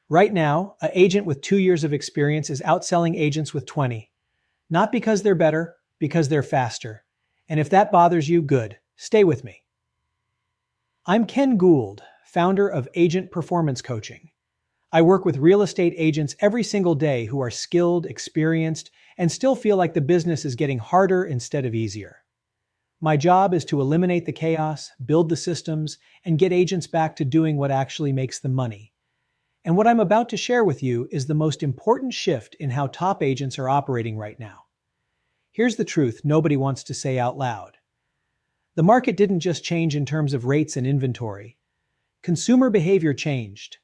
Right now, an agent with 2 years of experience is outselling agents with 20. Not because they're better, because they're faster. And if that bothers you, good. Stay with me. I'm Ken Gould, founder of Agent Performance Coaching. I work with real estate agents every single day who are skilled, experienced, and still feel like the business is getting harder instead of easier. My job is to eliminate the chaos, build the systems, and get agents back to doing what actually makes them money. And what I'm about to share with you is the most important shift in how top agents are operating right now. Here's the truth nobody wants to say out loud. The market didn't just change in terms of rates and inventory. Consumer behavior changed.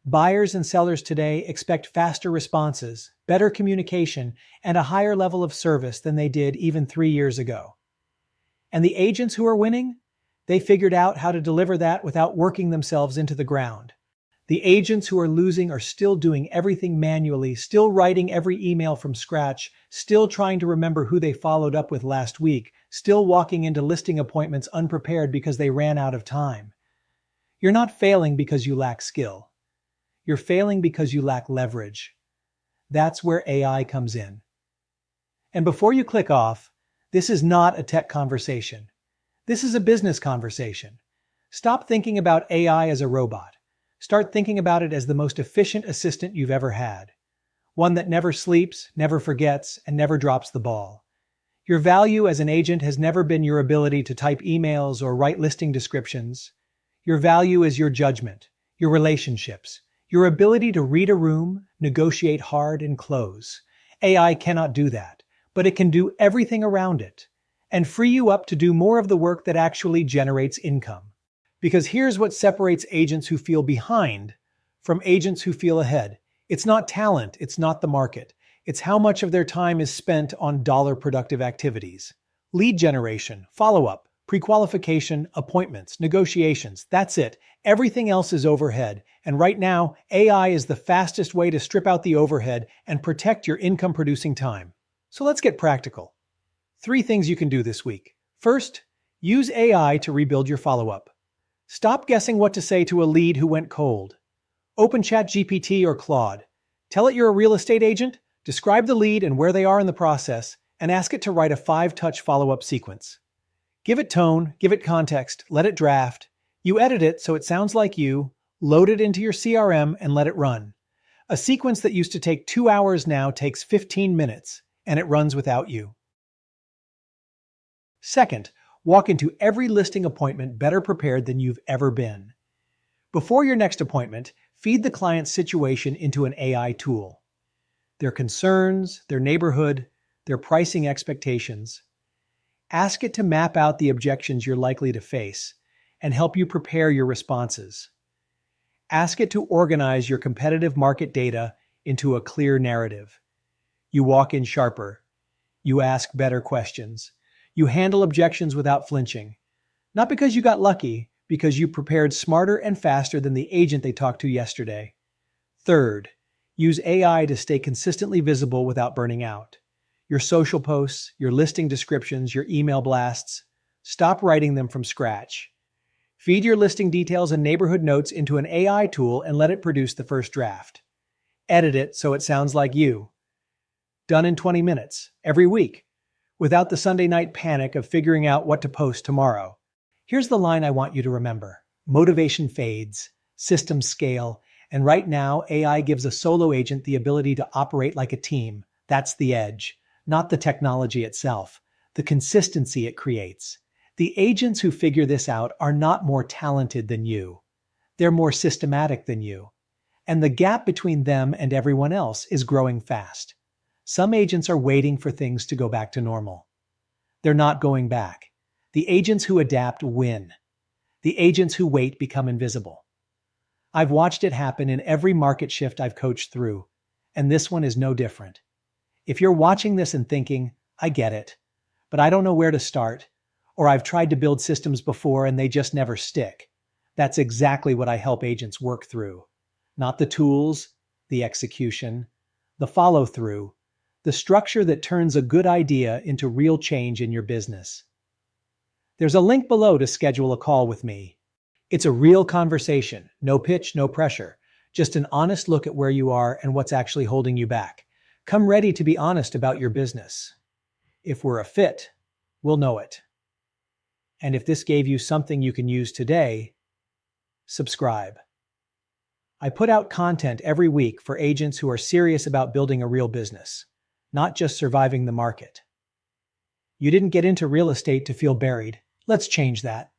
Buyers and sellers today expect faster responses, better communication, and a higher level of service than they did even 3 years ago. And the agents who are winning? They figured out how to deliver that without working themselves into the ground. The agents who are losing are still doing everything manually, still writing every email from scratch, still trying to remember who they followed up with last week, still walking into listing appointments unprepared because they ran out of time. You're not failing because you lack skill. You're failing because you lack leverage. That's where AI comes in. And before you click off, this is not a tech conversation. This is a business conversation. Stop thinking about AI as a robot. Start thinking about it as the most efficient assistant you've ever had. One that never sleeps, never forgets, and never drops the ball. Your value as an agent has never been your ability to type emails or write listing descriptions. Your value is your judgment, your relationships, your ability to read a room, negotiate hard, and close. AI cannot do that, but it can do everything around it and free you up to do more of the work that actually generates income. Because here's what separates agents who feel behind from agents who feel ahead. It's not talent, it's not the market. It's how much of their time is spent on dollar-productive activities. Lead generation, follow-up, pre-qualification, appointments, negotiations. That's it. Everything else is overhead. And right now, AI is the fastest way to strip out the overhead and protect your income-producing time. So let's get practical. 3 things you can do this week. First, use AI to rebuild your follow-up. Stop guessing what to say to a lead who went cold. Open ChatGPT or Claude. Tell it you're a real estate agent, describe the lead and where they are in the process, and ask it to write a 5-touch follow-up sequence. Give it tone, give it context, let it draft. You edit it so it sounds like you, load it into your CRM, and let it run. A sequence that used to take 2 hours now takes 15 minutes, and it runs without you. Second, walk into every listing appointment better prepared than you've ever been. Before your next appointment, feed the client's situation into an AI tool. Their concerns, their neighborhood, their pricing expectations. Ask it to map out the objections you're likely to face and help you prepare your responses. Ask it to organize your competitive market data into a clear narrative. You walk in sharper. You ask better questions. You handle objections without flinching. Not because you got lucky, because you prepared smarter and faster than the agent they talked to yesterday. Third, use AI to stay consistently visible without burning out. Your social posts, your listing descriptions, your email blasts, stop writing them from scratch. Feed your listing details and neighborhood notes into an AI tool and let it produce the first draft. Edit it so it sounds like you. Done in 20 minutes, every week, without the Sunday night panic of figuring out what to post tomorrow. Here's the line I want you to remember. Motivation fades, systems scale, and right now AI gives a solo agent the ability to operate like a team. That's the edge, not the technology itself, the consistency it creates. The agents who figure this out are not more talented than you. They're more systematic than you. And the gap between them and everyone else is growing fast. Some agents are waiting for things to go back to normal. They're not going back. The agents who adapt win. The agents who wait become invisible. I've watched it happen in every market shift I've coached through, and this one is no different. If you're watching this and thinking, I get it, but I don't know where to start, or I've tried to build systems before and they just never stick, that's exactly what I help agents work through. Not the tools, the execution, the follow-through, the structure that turns a good idea into real change in your business. There's a link below to schedule a call with me. It's a real conversation, no pitch, no pressure, Just an honest look at where you are and what's actually holding you back. Come ready to be honest about your business. If we're a fit, we'll know it. And if this gave you something you can use today, subscribe. I put out content every week for agents who are serious about building a real business, not just surviving the market. You didn't get into real estate to feel buried. Let's change that.